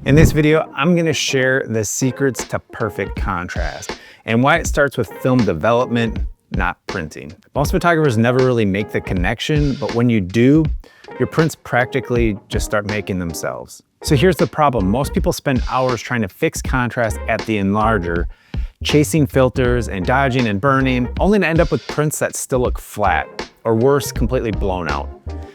In this video, I'm gonna share the secrets to perfect contrast and why it starts with film development, not printing. Most photographers never really make the connection, but when you do, your prints practically just start making themselves. So here's the problem. Most people spend hours trying to fix contrast at the enlarger, chasing filters and dodging and burning, only to end up with prints that still look flat, or worse, completely blown out.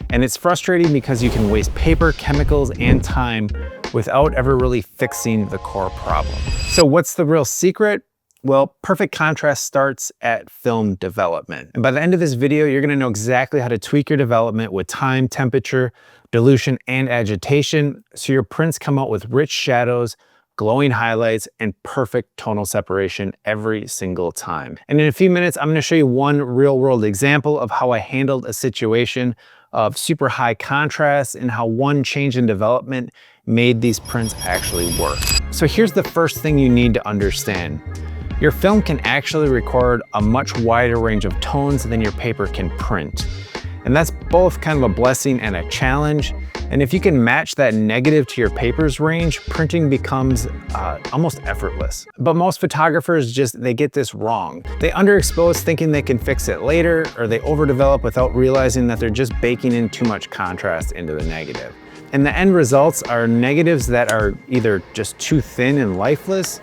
And it's frustrating because you can waste paper, chemicals, and time without ever really fixing the core problem. So what's the real secret? Well, perfect contrast starts at film development. And by the end of this video, you're gonna know exactly how to tweak your development with time, temperature, dilution, and agitation, so your prints come out with rich shadows, glowing highlights, and perfect tonal separation every single time. And in a few minutes, I'm gonna show you one real-world example of how I handled a situation of super high contrast and how one change in development made these prints actually work. So here's the first thing you need to understand. Your film can actually record a much wider range of tones than your paper can print. And that's both kind of a blessing and a challenge. And if you can match that negative to your paper's range, printing becomes almost effortless. But most photographers they get this wrong. They underexpose thinking they can fix it later, or they overdevelop without realizing that they're just baking in too much contrast into the negative. And the end results are negatives that are either just too thin and lifeless,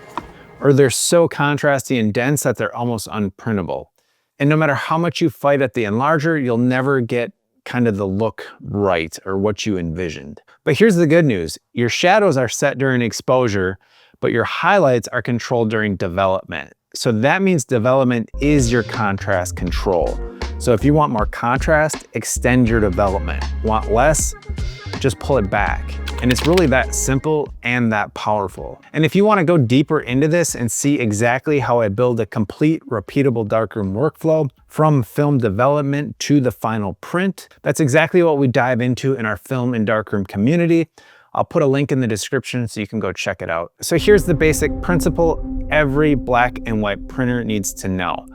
or they're so contrasty and dense that they're almost unprintable. And no matter how much you fight at the enlarger, you'll never get kind of the look right or what you envisioned. But here's the good news. Your shadows are set during exposure, but your highlights are controlled during development. So that means development is your contrast control. So if you want more contrast, extend your development. Want less? Just pull it back. And it's really that simple and that powerful. And if you want to go deeper into this and see exactly how I build a complete repeatable darkroom workflow from film development to the final print, that's exactly what we dive into in our film and darkroom community. I'll put a link in the description so you can go check it out. So here's the basic principle every black and white printer needs to know.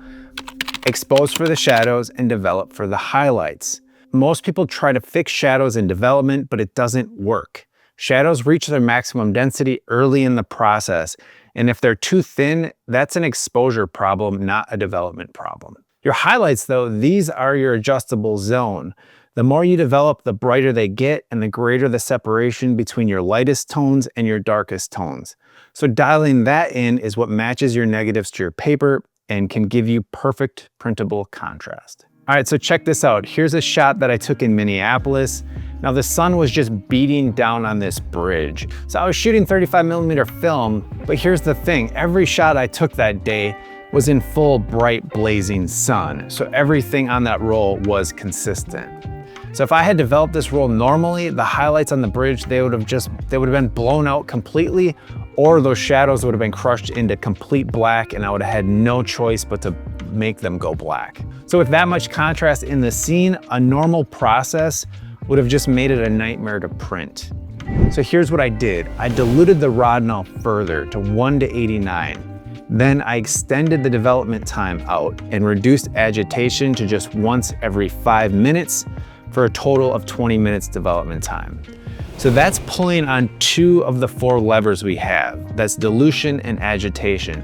Expose for the shadows and develop for the highlights. Most people try to fix shadows in development, but it doesn't work. Shadows reach their maximum density early in the process, and if they're too thin, that's an exposure problem, not a development problem. Your highlights, though, these are your adjustable zone. The more you develop, the brighter they get, and the greater the separation between your lightest tones and your darkest tones. So dialing that in is what matches your negatives to your paper and can give you perfect printable contrast. All right, so check this out. Here's a shot that I took in Minneapolis. Now the sun was just beating down on this bridge. So I was shooting 35mm film, but here's the thing. Every shot I took that day was in full bright blazing sun. So everything on that roll was consistent. So if I had developed this roll normally, the highlights on the bridge, they would have been blown out completely, or those shadows would have been crushed into complete black, and I would have had no choice but to make them go black. So with that much contrast in the scene, a normal process would have just made it a nightmare to print. So here's what I did. I diluted the Rodinal further to 1:89. Then I extended the development time out and reduced agitation to just once every 5 minutes for a total of 20 minutes development time. So that's pulling on 2 of the 4 levers we have. That's dilution and agitation.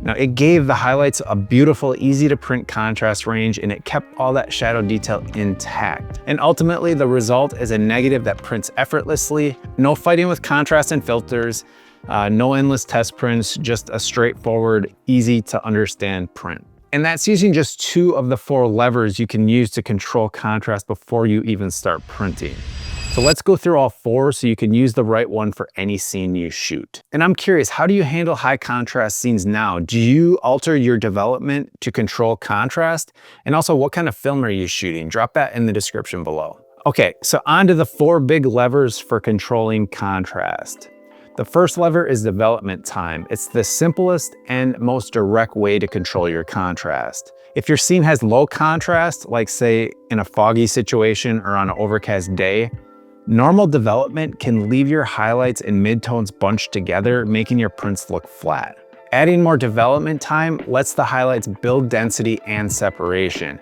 Now it gave the highlights a beautiful, easy to print contrast range, and it kept all that shadow detail intact. And ultimately the result is a negative that prints effortlessly, no fighting with contrast and filters, no endless test prints, just a straightforward, easy to understand print. And that's using just 2 of the 4 levers you can use to control contrast before you even start printing. So let's go through all 4 so you can use the right one for any scene you shoot. And I'm curious, how do you handle high contrast scenes now? Do you alter your development to control contrast? And also, what kind of film are you shooting? Drop that in the description below. Okay, so on to the 4 big levers for controlling contrast. The first lever is development time. It's the simplest and most direct way to control your contrast. If your scene has low contrast, like say in a foggy situation or on an overcast day, normal development can leave your highlights and midtones bunched together, making your prints look flat. Adding more development time lets the highlights build density and separation,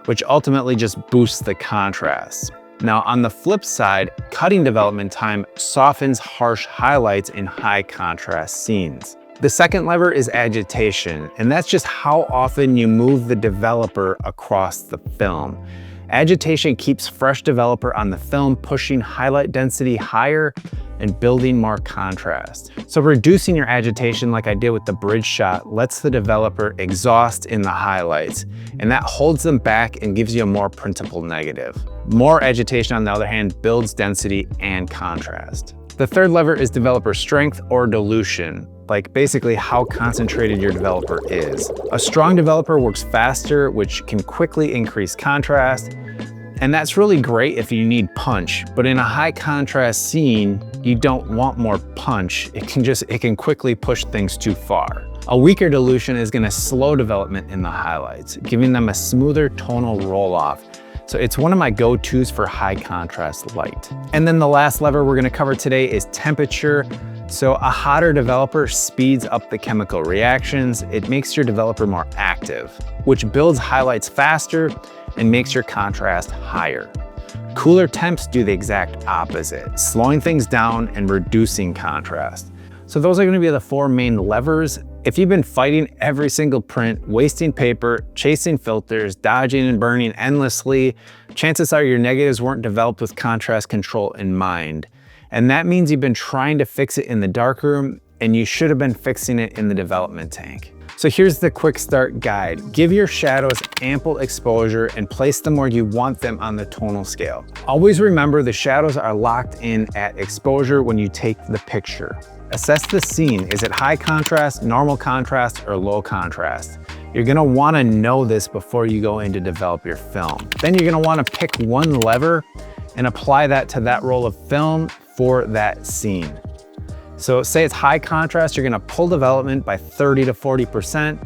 which ultimately just boosts the contrast. Now, on the flip side, cutting development time softens harsh highlights in high contrast scenes. The second lever is agitation, and that's just how often you move the developer across the film. Agitation keeps fresh developer on the film, pushing highlight density higher and building more contrast. So reducing your agitation, like I did with the bridge shot, lets the developer exhaust in the highlights, and that holds them back and gives you a more printable negative. More agitation, on the other hand, builds density and contrast. The third lever is developer strength or dilution, like basically how concentrated your developer is. A strong developer works faster, which can quickly increase contrast, and that's really great if you need punch, but in a high contrast scene, you don't want more punch. It can quickly push things too far. A weaker dilution is gonna slow development in the highlights, giving them a smoother tonal roll-off. So it's one of my go-tos for high contrast light. And then the last lever we're gonna cover today is temperature. So a hotter developer speeds up the chemical reactions. It makes your developer more active, which builds highlights faster and makes your contrast higher. Cooler temps do the exact opposite, slowing things down and reducing contrast. So those are gonna be the four main levers. If you've been fighting every single print, wasting paper, chasing filters, dodging and burning endlessly, chances are your negatives weren't developed with contrast control in mind. And that means you've been trying to fix it in the darkroom, and you should have been fixing it in the development tank. So here's the quick start guide. Give your shadows ample exposure and place them where you want them on the tonal scale. Always remember the shadows are locked in at exposure when you take the picture. Assess the scene. Is it high contrast, normal contrast, or low contrast? You're gonna wanna know this before you go in to develop your film. Then you're gonna wanna pick one lever and apply that to that roll of film for that scene. So say it's high contrast, you're gonna pull development by 30 to 40%,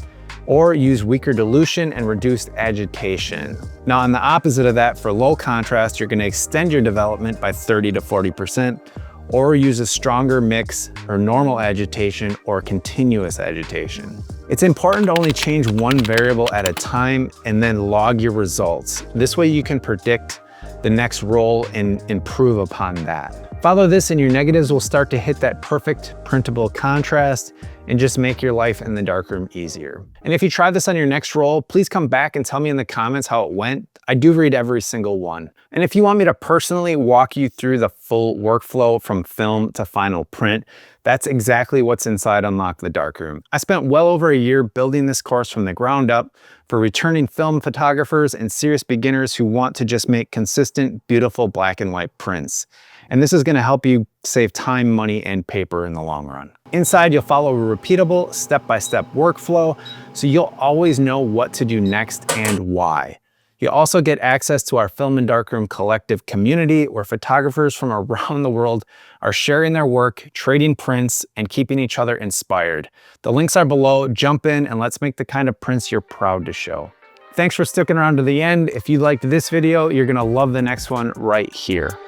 or use weaker dilution and reduced agitation. Now on the opposite of that, for low contrast, you're gonna extend your development by 30 to 40%, or use a stronger mix or normal agitation or continuous agitation. It's important to only change one variable at a time and then log your results. This way you can predict the next roll and improve upon that. Follow this and your negatives will start to hit that perfect printable contrast and just make your life in the darkroom easier. And if you try this on your next roll, please come back and tell me in the comments how it went. I do read every single one. And if you want me to personally walk you through the full workflow from film to final print, that's exactly what's inside Unlock the Darkroom. I spent well over a year building this course from the ground up for returning film photographers and serious beginners who want to just make consistent, beautiful black and white prints. And this is gonna help you save time, money, and paper in the long run. Inside, you'll follow a repeatable step-by-step workflow, so you'll always know what to do next and why. You also get access to our Film and Darkroom collective community where photographers from around the world are sharing their work, trading prints, and keeping each other inspired. The links are below. Jump in and let's make the kind of prints you're proud to show. Thanks for sticking around to the end. If you liked this video, you're gonna love the next one right here.